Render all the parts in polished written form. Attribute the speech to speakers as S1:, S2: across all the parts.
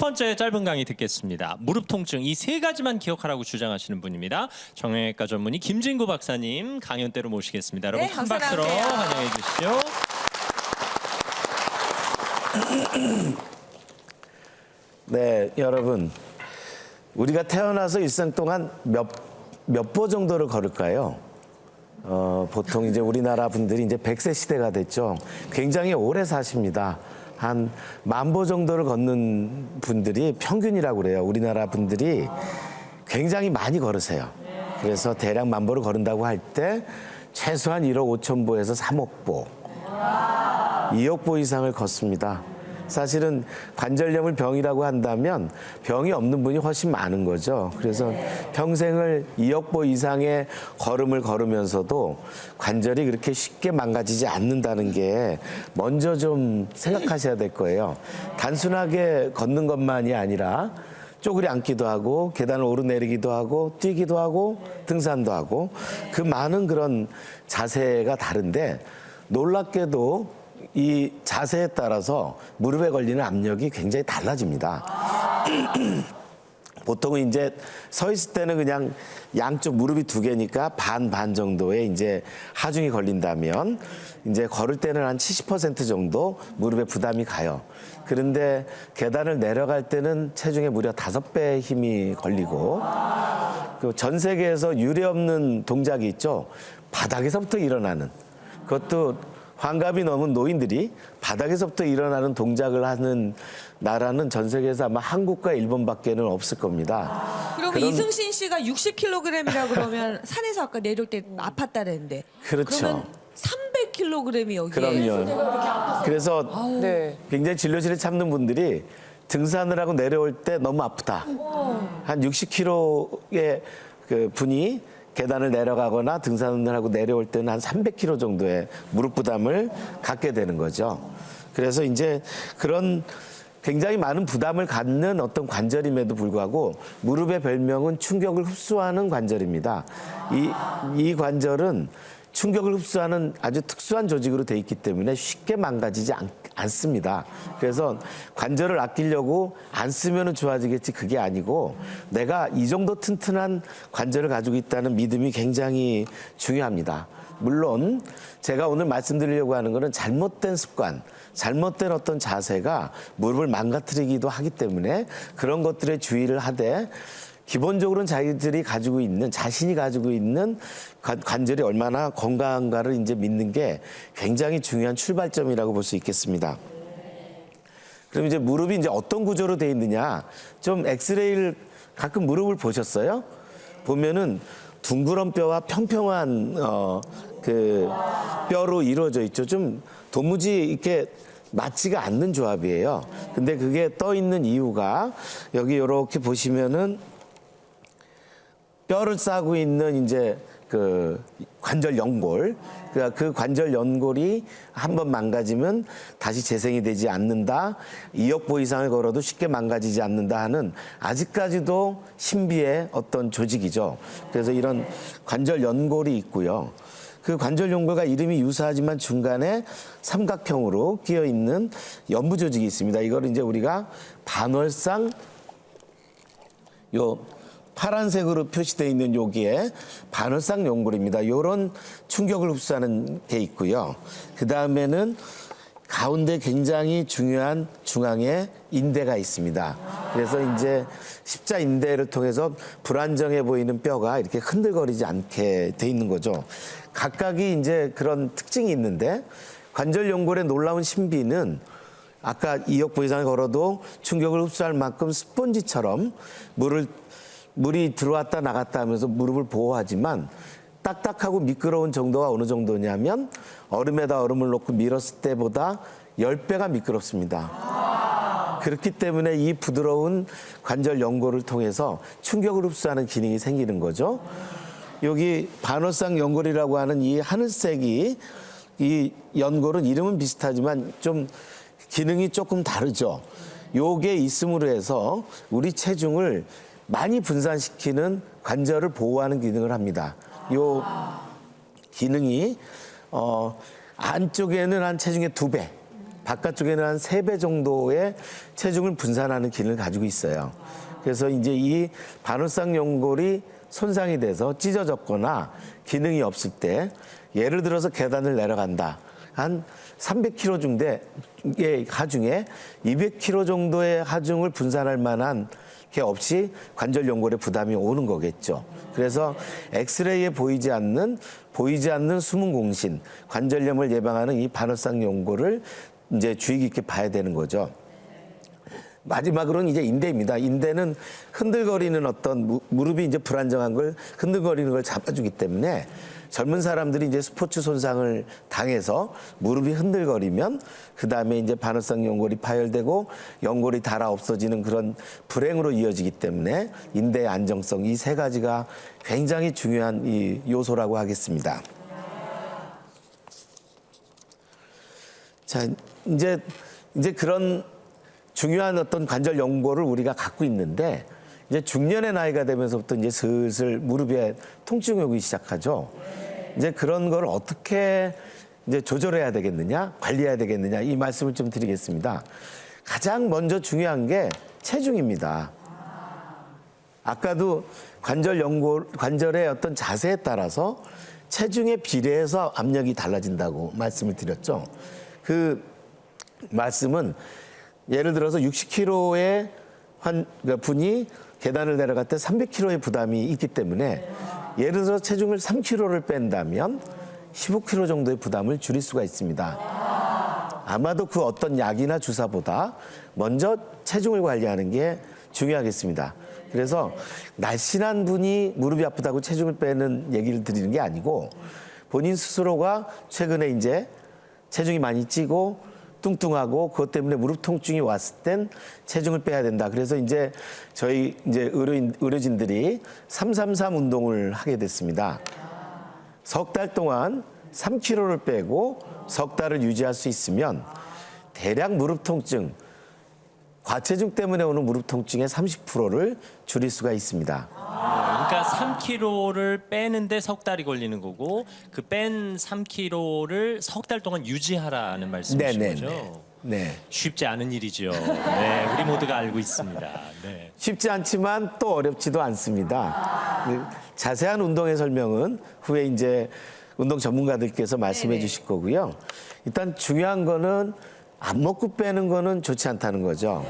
S1: 번째 짧은 강의 듣겠습니다. 무릎 통증 이 세 가지만 기억하라고 주장하시는 분입니다. 정형외과 전문의 김진구 박사님 강연대로 모시겠습니다. 여러분
S2: 네,
S1: 큰 박수로
S2: 나오세요.
S1: 환영해 주시죠.
S3: 네, 여러분. 우리가 태어나서 일생 동안 몇 보 정도를 걸을까요? 보통 이제 우리나라 분들이 이제 100세 시대가 됐죠. 굉장히 오래 사십니다. 한 10,000보 정도를 걷는 분들이 평균이라고 그래요. 우리나라 분들이 굉장히 많이 걸으세요. 그래서 대략 10,000보를 걸은다고 할 때 최소한 1억 5천 보에서 3억 보, 2억 보 이상을 걷습니다. 사실은 관절염을 병이라고 한다면 병이 없는 분이 훨씬 많은 거죠. 그래서 평생을 2억 보 이상의 걸음을 걸으면서도 관절이 그렇게 쉽게 망가지지 않는다는 게 먼저 좀 생각하셔야 될 거예요. 단순하게 걷는 것만이 아니라 쪼그리 앉기도 하고 계단을 오르내리기도 하고 뛰기도 하고 등산도 하고 그 많은 그런 자세가 다른데 놀랍게도 이 자세에 따라서 무릎에 걸리는 압력이 굉장히 달라집니다. 보통은 이제 서 있을 때는 그냥 양쪽 무릎이 2개니까 반 정도의 이제 하중이 걸린다면 이제 걸을 때는 한 70% 정도 무릎에 부담이 가요. 그런데 계단을 내려갈 때는 체중의 무려 5배의 힘이 걸리고 그 전 세계에서 유례없는 동작이 있죠. 바닥에서부터 일어나는 그것도 환갑이 넘은 노인들이 바닥에서부터 일어나는 동작을 하는 나라는 전 세계에서 아마 한국과 일본밖에는 없을 겁니다.
S2: 그럼 이승신 씨가 60kg이라 그러면 산에서 아까 내려올 때 아팠다랬는데.
S3: 그렇죠.
S2: 그러면 300kg이 여기에.
S3: 그럼요. 그래서
S2: 네.
S3: 굉장히 진료실에 참는 분들이 등산을 하고 내려올 때 너무 아프다. 한 60kg의 그 분이 계단을 내려가거나 등산을 하고 내려올 때는 한 300kg 정도의 무릎 부담을 갖게 되는 거죠. 그래서 이제 그런 굉장히 많은 부담을 갖는 어떤 관절임에도 불구하고 무릎의 별명은 충격을 흡수하는 관절입니다. 이 관절은 충격을 흡수하는 아주 특수한 조직으로 돼 있기 때문에 쉽게 망가지지 않습니다. 그래서 관절을 아끼려고 안 쓰면 좋아지겠지 그게 아니고 내가 이 정도 튼튼한 관절을 가지고 있다는 믿음이 굉장히 중요합니다. 물론 제가 오늘 말씀드리려고 하는 것은 잘못된 습관, 잘못된 어떤 자세가 무릎을 망가뜨리기도 하기 때문에 그런 것들에 주의를 하되 기본적으로는 자신이 가지고 있는 관절이 얼마나 건강한가를 이제 믿는 게 굉장히 중요한 출발점이라고 볼 수 있겠습니다. 그럼 이제 무릎이 이제 어떤 구조로 돼 있느냐? 좀 엑스레이를 가끔 무릎을 보셨어요? 보면은 둥그런 뼈와 평평한 그 뼈로 이루어져 있죠. 좀 도무지 이렇게 맞지가 않는 조합이에요. 근데 그게 떠 있는 이유가 여기 이렇게 보시면은 뼈를 싸고 있는 이제 그 관절 연골, 그 관절 연골이 한번 망가지면 다시 재생이 되지 않는다. 2억 보 이상을 걸어도 쉽게 망가지지 않는다 하는 아직까지도 신비의 어떤 조직이죠. 그래서 이런 관절 연골이 있고요. 그 관절 연골과 이름이 유사하지만 중간에 삼각형으로 끼어 있는 연부 조직이 있습니다. 이걸 이제 우리가 반월상 파란색으로 표시되어 있는 여기에 반월상 연골입니다. 이런 충격을 흡수하는 게 있고요. 그 다음에는 가운데 굉장히 중요한 중앙에 인대가 있습니다. 그래서 이제 십자 인대를 통해서 불안정해 보이는 뼈가 이렇게 흔들거리지 않게 돼 있는 거죠. 각각이 이제 그런 특징이 있는데 관절 연골의 놀라운 신비는 아까 2억 보 이상을 걸어도 충격을 흡수할 만큼 스펀지처럼 물이 들어왔다 나갔다 하면서 무릎을 보호하지만 딱딱하고 미끄러운 정도가 어느 정도냐면 얼음에다 얼음을 넣고 밀었을 때보다 10배가 미끄럽습니다. 그렇기 때문에 이 부드러운 관절 연골을 통해서 충격을 흡수하는 기능이 생기는 거죠. 여기 반월상 연골이라고 하는 이 하늘색이 이 연골은 이름은 비슷하지만 좀 기능이 조금 다르죠. 요게 있음으로 해서 우리 체중을 많이 분산시키는 관절을 보호하는 기능을 합니다. 요 기능이 안쪽에는 한 체중의 2배, 바깥쪽에는 한 3배 정도의 체중을 분산하는 기능을 가지고 있어요. 그래서 이제 이 반월상 연골이 손상이 돼서 찢어졌거나 기능이 없을 때 예를 들어서 계단을 내려간다. 한 300kg 정도의 하중에 200kg 정도의 하중을 분산할 만한 게 없이 관절 연골에 부담이 오는 거겠죠. 그래서 엑스레이에 보이지 않는 숨은 공신, 관절염을 예방하는 이 반월상 연골을 이제 주의 깊게 봐야 되는 거죠. 마지막으로는 이제 인대입니다. 인대는 흔들거리는 어떤 무릎이 이제 불안정한 걸 흔들거리는 걸 잡아주기 때문에 젊은 사람들이 이제 스포츠 손상을 당해서 무릎이 흔들거리면 그 다음에 이제 반월상 연골이 파열되고 연골이 닳아 없어지는 그런 불행으로 이어지기 때문에 인대의 안정성 이 3가지가 굉장히 중요한 이 요소라고 하겠습니다. 자, 이제 그런 중요한 어떤 관절 연골을 우리가 갖고 있는데 이제 중년의 나이가 되면서부터 이제 슬슬 무릎에 통증이 오기 시작하죠. 이제 그런 걸 어떻게 이제 조절해야 되겠느냐, 관리해야 되겠느냐 이 말씀을 좀 드리겠습니다. 가장 먼저 중요한 게 체중입니다. 아까도 관절의 어떤 자세에 따라서 체중에 비례해서 압력이 달라진다고 말씀을 드렸죠. 그 말씀은 예를 들어서 60kg의 분이 계단을 내려갈 때 300kg의 부담이 있기 때문에 예를 들어서 체중을 3kg를 뺀다면 15kg 정도의 부담을 줄일 수가 있습니다. 아마도 그 어떤 약이나 주사보다 먼저 체중을 관리하는 게 중요하겠습니다. 그래서 날씬한 분이 무릎이 아프다고 체중을 빼는 얘기를 드리는 게 아니고 본인 스스로가 최근에 이제 체중이 많이 찌고 뚱뚱하고 그것 때문에 무릎 통증이 왔을 땐 체중을 빼야 된다. 그래서 이제 저희 이제 의료진들이 333 운동을 하게 됐습니다. 석 달 동안 3kg를 빼고 석 달을 유지할 수 있으면 대략 무릎 통증, 과체중 때문에 오는 무릎 통증의 30%를 줄일 수가 있습니다.
S1: 그러니까 3kg를 빼는데 석 달이 걸리는 거고 그 뺀 3kg를 석 달 동안 유지하라는 말씀이신 거죠?
S3: 네.
S1: 쉽지 않은 일이죠. 네, 우리 모두가 알고 있습니다. 네.
S3: 쉽지 않지만 또 어렵지도 않습니다. 자세한 운동의 설명은 후에 이제 운동 전문가들께서 말씀해 주실 거고요. 일단 중요한 거는 안 먹고 빼는 거는 좋지 않다는 거죠.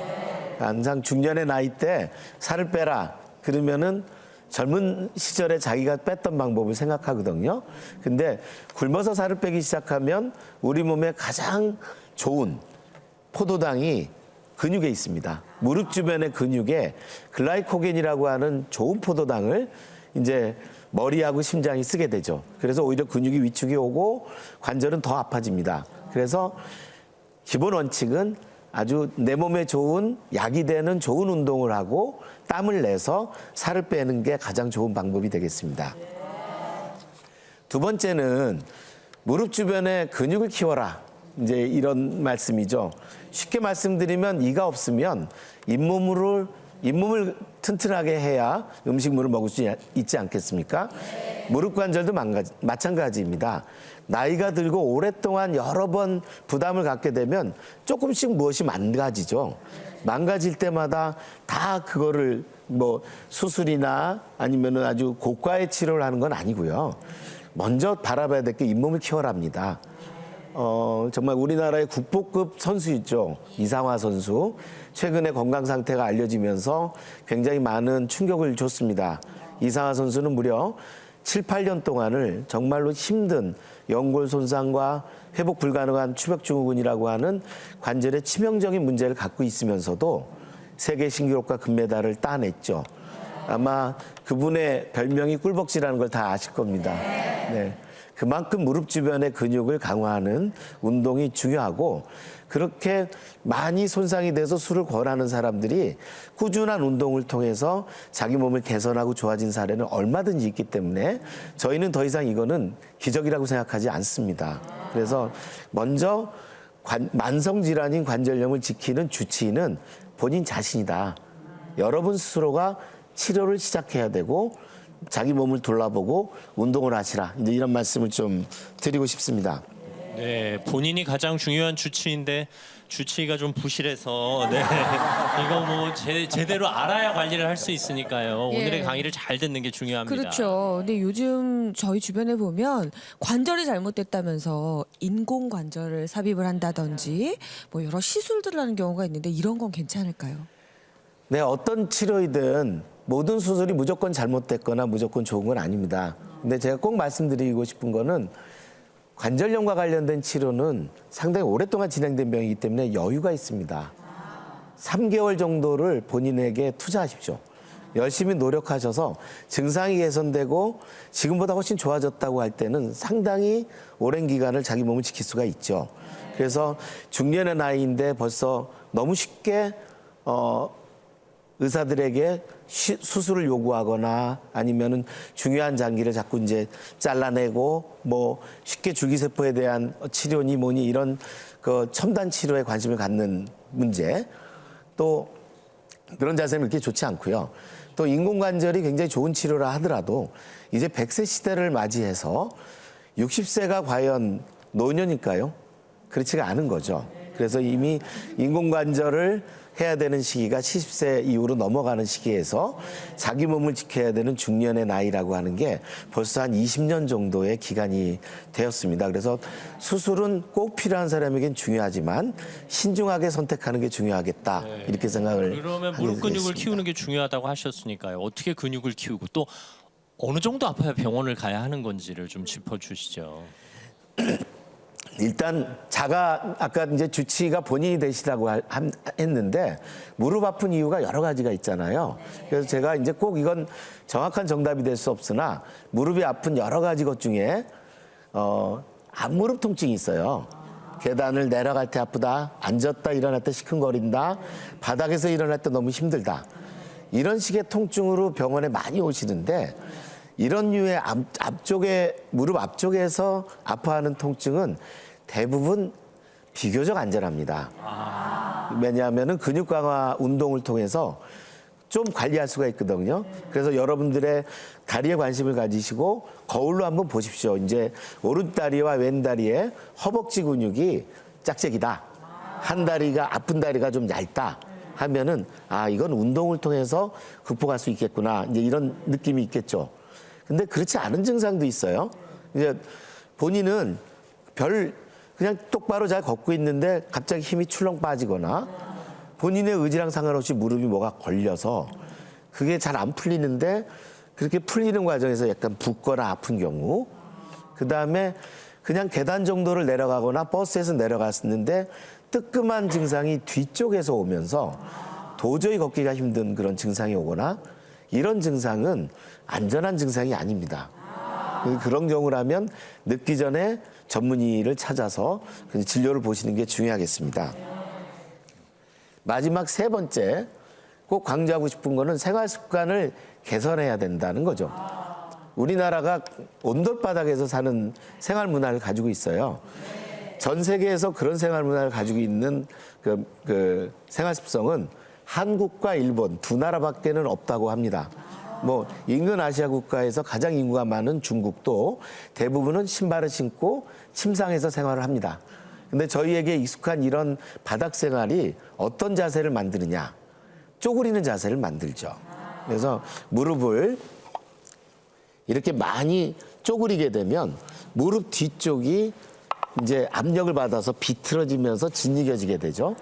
S3: 항상 중년의 나이 때 살을 빼라 그러면은 젊은 시절에 자기가 뺐던 방법을 생각하거든요. 근데 굶어서 살을 빼기 시작하면 우리 몸에 가장 좋은 포도당이 근육에 있습니다. 무릎 주변의 근육에 글라이코겐이라고 하는 좋은 포도당을 이제 머리하고 심장이 쓰게 되죠. 그래서 오히려 근육이 위축이 오고 관절은 더 아파집니다. 그래서 기본 원칙은 아주 내 몸에 좋은 약이 되는 좋은 운동을 하고 땀을 내서 살을 빼는 게 가장 좋은 방법이 되겠습니다. 두 번째는 무릎 주변에 근육을 키워라. 이제 이런 말씀이죠. 쉽게 말씀드리면 이가 없으면 잇몸을 튼튼하게 해야 음식물을 먹을 수 있지 않겠습니까? 무릎 관절도 마찬가지입니다. 나이가 들고 오랫동안 여러 번 부담을 갖게 되면 조금씩 무엇이 망가지죠. 망가질 때마다 다 그거를 뭐 수술이나 아니면은 아주 고가의 치료를 하는 건 아니고요. 먼저 바라봐야 될 게 잇몸을 키워랍니다. 정말 우리나라의 국보급 선수 있죠. 이상화 선수. 최근에 건강 상태가 알려지면서 굉장히 많은 충격을 줬습니다. 이상화 선수는 무려 7, 8년 동안을 정말로 힘든 연골 손상과 회복 불가능한 추벽증후군이라고 하는 관절의 치명적인 문제를 갖고 있으면서도 세계 신기록과 금메달을 따냈죠. 아마 그분의 별명이 꿀벅지라는 걸 다 아실 겁니다. 네. 그만큼 무릎 주변의 근육을 강화하는 운동이 중요하고 그렇게 많이 손상이 돼서 술을 권하는 사람들이 꾸준한 운동을 통해서 자기 몸을 개선하고 좋아진 사례는 얼마든지 있기 때문에 저희는 더 이상 이거는 기적이라고 생각하지 않습니다. 그래서 먼저 만성질환인 관절염을 지키는 주치의는 본인 자신이다. 여러분 스스로가 치료를 시작해야 되고 자기 몸을 돌아보고 운동을 하시라. 이제 이런 말씀을 좀 드리고 싶습니다.
S1: 네, 본인이 가장 중요한 주치의인데 주치의가 좀 부실해서 네, 이거 뭐 제대로 알아야 관리를 할 수 있으니까요.
S2: 예.
S1: 오늘의 강의를 잘 듣는 게 중요합니다.
S2: 그렇죠. 근데 요즘 저희 주변에 보면 관절이 잘못됐다면서 인공 관절을 삽입을 한다든지 뭐 여러 시술들을 하는 경우가 있는데 이런 건 괜찮을까요?
S3: 네, 어떤 치료이든 모든 수술이 무조건 잘못됐거나 무조건 좋은 건 아닙니다. 근데 제가 꼭 말씀드리고 싶은 거는 관절염과 관련된 치료는 상당히 오랫동안 진행된 병이기 때문에 여유가 있습니다. 3개월 정도를 본인에게 투자하십시오. 열심히 노력하셔서 증상이 개선되고 지금보다 훨씬 좋아졌다고 할 때는 상당히 오랜 기간을 자기 몸을 지킬 수가 있죠. 그래서 중년의 나이인데 벌써 너무 쉽게 의사들에게 수술을 요구하거나 아니면은 중요한 장기를 자꾸 이제 잘라내고 뭐 쉽게 줄기세포에 대한 치료니 뭐니 이런 그 첨단 치료에 관심을 갖는 문제, 또 그런 자세는 그렇게 좋지 않고요. 또 인공관절이 굉장히 좋은 치료라 하더라도 이제 100세 시대를 맞이해서 60세가 과연 노년일까요? 그렇지가 않은 거죠. 그래서 이미 인공관절을 해야 되는 시기가 70세 이후로 넘어가는 시기에서 자기 몸을 지켜야 되는 중년의 나이라고 하는 게 벌써 한 20년 정도의 기간이 되었습니다. 그래서 수술은 꼭 필요한 사람에겐 중요하지만 신중하게 선택하는 게 중요하겠다. 이렇게 생각을
S1: 그러면
S3: 하게
S1: 무릎 근육을
S3: 됐습니다.
S1: 키우는 게 중요하다고 하셨으니까요. 어떻게 근육을 키우고 또 어느 정도 아파야 병원을 가야 하는 건지를 좀 짚어주시죠.
S3: 일단 아까 이제 주치의가 본인이 되시라고 했는데 무릎 아픈 이유가 여러 가지가 있잖아요. 그래서 제가 이제 꼭 이건 정확한 정답이 될 수 없으나 무릎이 아픈 여러 가지 것 중에 앞무릎 통증이 있어요. 계단을 내려갈 때 아프다, 앉았다 일어날 때 시큰거린다, 바닥에서 일어날 때 너무 힘들다. 이런 식의 통증으로 병원에 많이 오시는데 이런 류의 무릎 앞쪽에서 아파하는 통증은 대부분 비교적 안전합니다. 왜냐하면 근육 강화 운동을 통해서 좀 관리할 수가 있거든요. 그래서 여러분들의 다리에 관심을 가지시고 거울로 한번 보십시오. 이제 오른다리와 왼다리의 허벅지 근육이 짝짝이다. 한 다리가 아픈 다리가 좀 얇다. 하면은 이건 운동을 통해서 극복할 수 있겠구나. 이제 이런 느낌이 있겠죠. 근데 그렇지 않은 증상도 있어요. 이제 본인은 그냥 똑바로 잘 걷고 있는데 갑자기 힘이 출렁 빠지거나 본인의 의지랑 상관없이 무릎이 뭐가 걸려서 그게 잘 안 풀리는데 그렇게 풀리는 과정에서 약간 붓거나 아픈 경우, 그 다음에 그냥 계단 정도를 내려가거나 버스에서 내려갔는데 뜨끔한 증상이 뒤쪽에서 오면서 도저히 걷기가 힘든 그런 증상이 오거나 이런 증상은 안전한 증상이 아닙니다. 그런 경우라면 늦기 전에 전문의를 찾아서 진료를 보시는 게 중요하겠습니다. 마지막 세 번째 꼭 강조하고 싶은 거는 생활 습관을 개선해야 된다는 거죠. 우리나라가 온돌바닥에서 사는 생활 문화를 가지고 있어요. 전 세계에서 그런 생활 문화를 가지고 있는 그 생활 습성은 한국과 일본 두 나라밖에는 없다고 합니다. 뭐 인근 아시아 국가에서 가장 인구가 많은 중국도 대부분은 신발을 신고 침상에서 생활을 합니다. 근데 저희에게 익숙한 이런 바닥 생활이 어떤 자세를 만드느냐? 쪼그리는 자세를 만들죠. 그래서 무릎을 이렇게 많이 쪼그리게 되면 무릎 뒤쪽이 이제 압력을 받아서 비틀어지면서 짓이겨지게 되죠.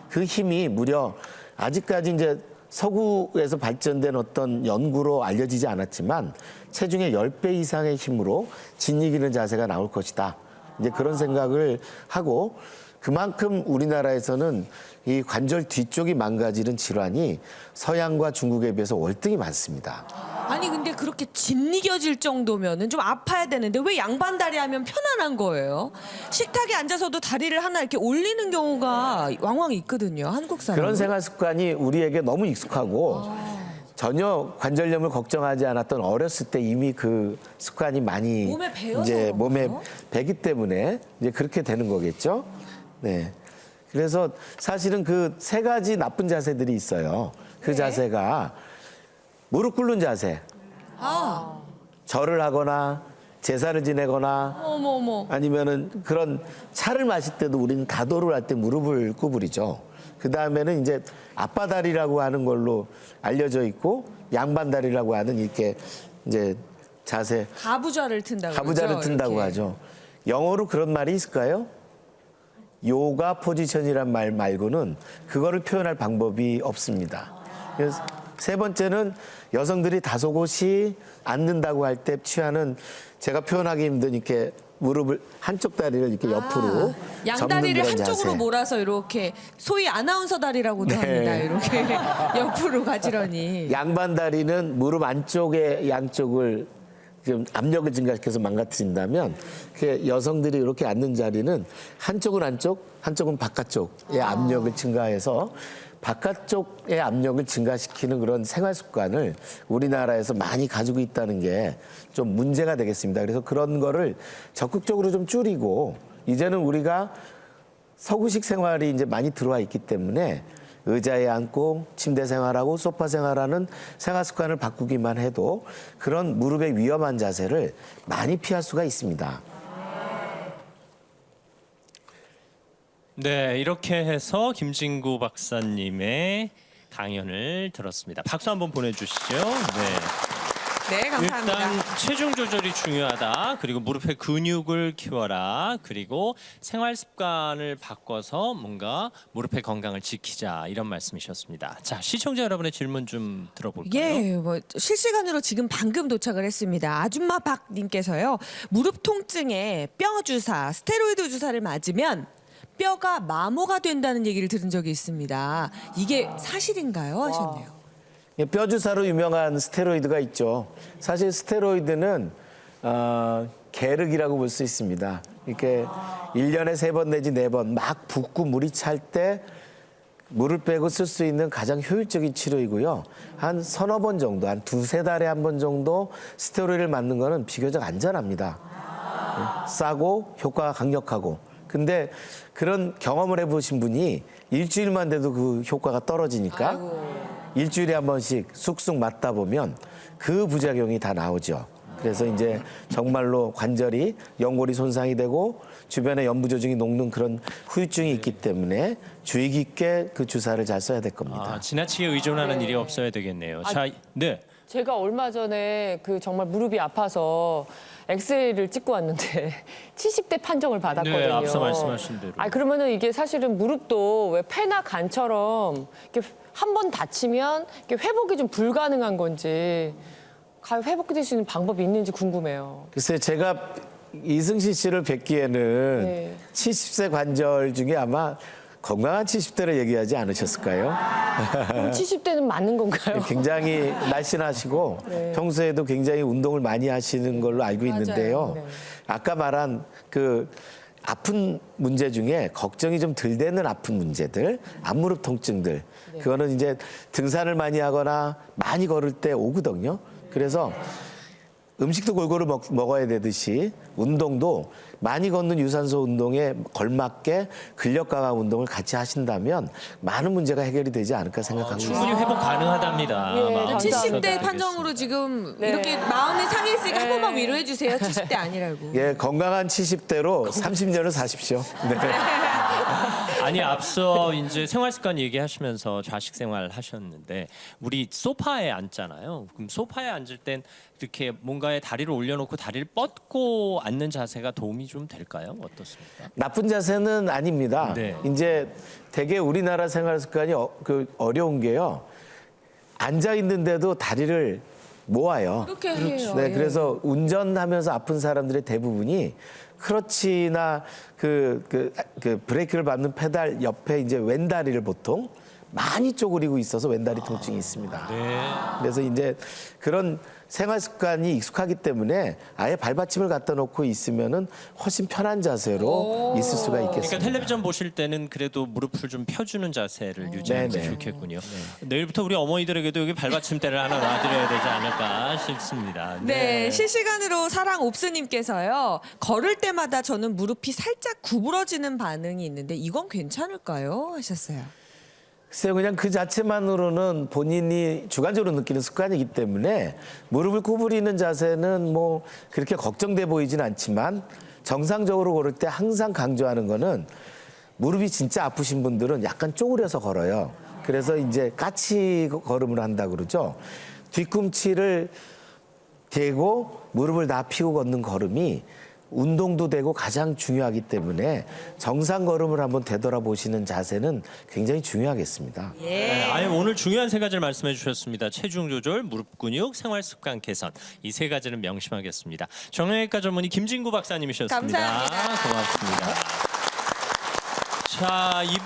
S3: 그 힘이 무려 아직까지 이제 서구에서 발전된 어떤 연구로 알려지지 않았지만 체중의 10배 이상의 힘으로 짓이기는 자세가 나올 것이다. 이제 그런 생각을 하고 그만큼 우리나라에서는 이 관절 뒤쪽이 망가지는 질환이 서양과 중국에 비해서 월등히 많습니다.
S2: 아니 근데 그렇게 짓이겨질 정도면은 좀 아파야 되는데 왜 양반다리 하면 편안한 거예요? 식탁에 앉아서도 다리를 하나 이렇게 올리는 경우가 왕왕 있거든요. 한국 사람.
S3: 그런 생활 습관이 우리에게 너무 익숙하고 전혀 관절염을 걱정하지 않았던 어렸을 때 이미 그 습관이 많이
S2: 몸에 배어서
S3: 이제 몸에
S2: 그런가요?
S3: 배기 때문에 이제 그렇게 되는 거겠죠. 네. 그래서 사실은 그 세 가지 나쁜 자세들이 있어요. 그 자세가 무릎 꿇는 자세, 절을 하거나 제사를 지내거나
S2: 어머.
S3: 아니면은 그런 차를 마실 때도 우리는 다도를 할 때 무릎을 구부리죠. 그 다음에는 이제 앞바다리라고 하는 걸로 알려져 있고 양반다리라고 하는 이렇게 이제 자세
S2: 가부좌를 튼다고
S3: 가부좌를
S2: 그러죠?
S3: 튼다고
S2: 이렇게.
S3: 하죠. 영어로 그런 말이 있을까요? 요가 포지션이란 말 말고는 그거를 표현할 방법이 없습니다. 그래서 세 번째는 여성들이 다소곳이 앉는다고 할 때 취하는 제가 표현하기 힘든 이렇게 무릎을 한쪽 다리를 이렇게 옆으로
S2: 양다리를
S3: 접는 그런
S2: 한쪽으로
S3: 자세.
S2: 몰아서 이렇게 소위 아나운서 다리라고도
S3: 네.
S2: 합니다. 이렇게 옆으로 가지런히.
S3: 양반 다리는 무릎 안쪽에 양쪽을 좀 압력을 증가시켜서 망가뜨린다면 그 여성들이 이렇게 앉는 자리는 한쪽은 안쪽, 한쪽은 바깥쪽의 압력을 증가해서 바깥쪽의 압력을 증가시키는 그런 생활 습관을 우리나라에서 많이 가지고 있다는 게 좀 문제가 되겠습니다. 그래서 그런 거를 적극적으로 좀 줄이고 이제는 우리가 서구식 생활이 이제 많이 들어와 있기 때문에 의자에 앉고 침대 생활하고 소파 생활하는 생활 습관을 바꾸기만 해도 그런 무릎의 위험한 자세를 많이 피할 수가 있습니다.
S1: 네, 이렇게 해서 김진구 박사님의 강연을 들었습니다. 박수 한번 보내주시죠.
S2: 네, 감사합니다.
S1: 일단 체중 조절이 중요하다. 그리고 무릎의 근육을 키워라. 그리고 생활 습관을 바꿔서 뭔가 무릎의 건강을 지키자 이런 말씀이셨습니다. 자, 시청자 여러분의 질문 좀 들어볼까요?
S2: 예, 뭐 실시간으로 지금 방금 도착을 했습니다. 아줌마 박님께서요. 무릎 통증에 뼈 주사, 스테로이드 주사를 맞으면 뼈가 마모가 된다는 얘기를 들은 적이 있습니다. 이게 사실인가요? 하셨네요.
S3: 뼈 주사로 유명한 스테로이드가 있죠. 사실 스테로이드는 계륵이라고 볼 수 있습니다. 이렇게 1년에 3번 내지 4번 막 붓고 물이 찰 때 물을 빼고 쓸 수 있는 가장 효율적인 치료이고요. 한 서너 번 정도, 한 2-3달에 한 번 정도 스테로이드를 맞는 거는 비교적 안전합니다. 싸고 효과가 강력하고. 근데 그런 경험을 해보신 분이 일주일만 돼도 그 효과가 떨어지니까 일주일에 한 번씩 쑥쑥 맞다 보면 그 부작용이 다 나오죠. 그래서 이제 정말로 관절이 연골이 손상이 되고 주변에 연부 조직이 녹는 그런 후유증이 있기 때문에 주의 깊게 그 주사를 잘 써야 될 겁니다.
S1: 지나치게 의존하는 일이 없어야 되겠네요. 자, 네.
S4: 제가 얼마 전에 그 정말 무릎이 아파서 엑스레이를 찍고 왔는데 70대 판정을 받았거든요.
S1: 네, 앞서 말씀하신 대로.
S4: 아, 그러면은 이게 사실은 무릎도 왜 폐나 간처럼 이렇게 한 번 다치면 이렇게 회복이 좀 불가능한 건지 회복될 수 있는 방법이 있는지 궁금해요.
S3: 글쎄 제가 이승실 씨를 뵙기에는
S4: 네.
S3: 70세 관절 중에 아마 건강한 70대를 얘기하지 않으셨을까요?
S4: 그럼 70대는 맞는 건가요?
S3: 굉장히 날씬하시고
S4: 네.
S3: 평소에도 굉장히 운동을 많이 하시는 걸로 알고 있는데요.
S4: 네.
S3: 아까 말한 그 아픈 문제 중에 걱정이 좀 덜 되는 아픈 문제들, 앞무릎 통증들, 그거는 이제 등산을 많이 하거나 많이 걸을 때 오거든요. 그래서 음식도 골고루 먹어야 되듯이 운동도 많이 걷는 유산소 운동에 걸맞게 근력 강화 운동을 같이 하신다면 많은 문제가 해결이 되지 않을까 생각하고 있습니다.
S1: 충분히 회복 가능하답니다.
S4: 예,
S1: 마음
S4: 감사합니다.
S2: 70대
S1: 되겠습니다.
S2: 판정으로 지금
S4: 네.
S2: 이렇게 마음이 상했으니까 한 번만 위로해 주세요. 70대 아니라고.
S3: 예, 건강한 70대로 30년을 사십시오. 네.
S1: 아니 앞서 이제 생활 습관 얘기하시면서 좌식 생활 하셨는데 우리 소파에 앉잖아요. 그럼 소파에 앉을 땐 이렇게 뭔가에 다리를 올려놓고 다리를 뻗고 앉는 자세가 도움이 좀 될까요? 어떻습니까?
S3: 나쁜 자세는 아닙니다.
S1: 네.
S3: 이제 되게 우리나라 생활 습관이 어려운 게요. 앉아 있는데도 다리를 모아요.
S2: 그렇게 해요.
S3: 네,
S2: 예.
S3: 그래서 운전하면서 아픈 사람들의 대부분이 크러치나 그 브레이크를 밟는 페달 옆에 이제 왼다리를 보통 많이 쪼그리고 있어서 왼다리 통증이 있습니다.
S1: 네.
S3: 그래서 이제 그런 생활 습관이 익숙하기 때문에 아예 발받침을 갖다 놓고 있으면은 훨씬 편한 자세로 있을 수가 있겠습니다.
S1: 그러니까 텔레비전 보실 때는 그래도 무릎을 좀 펴주는 자세를 유지하는 게
S3: 네네.
S1: 좋겠군요. 내일부터 우리 어머니들에게도 여기 발받침대를 하나 놔드려야 되지 않을까 싶습니다.
S2: 네, 실시간으로 사랑 옵스님께서요. 걸을 때마다 저는 무릎이 살짝 구부러지는 반응이 있는데 이건 괜찮을까요? 하셨어요.
S3: 글쎄요, 그냥 그 자체만으로는 본인이 주관적으로 느끼는 습관이기 때문에 무릎을 구부리는 자세는 뭐 그렇게 걱정돼 보이진 않지만 정상적으로 걸을 때 항상 강조하는 거는 무릎이 진짜 아프신 분들은 약간 쪼그려서 걸어요. 그래서 이제 까치 걸음을 한다 그러죠. 뒤꿈치를 대고 무릎을 다 펴고 걷는 걸음이 운동도 되고 가장 중요하기 때문에 정상 걸음을 한번 되돌아보시는 자세는 굉장히 중요하겠습니다.
S1: 네, 아니 오늘 중요한 세 가지를 말씀해 주셨습니다. 체중 조절, 무릎 근육, 생활 습관 개선. 이 세 가지는 명심하겠습니다. 정형외과 전문의 김진구 박사님이셨습니다.
S2: 감사합니다.
S1: 고맙습니다. 자, 이분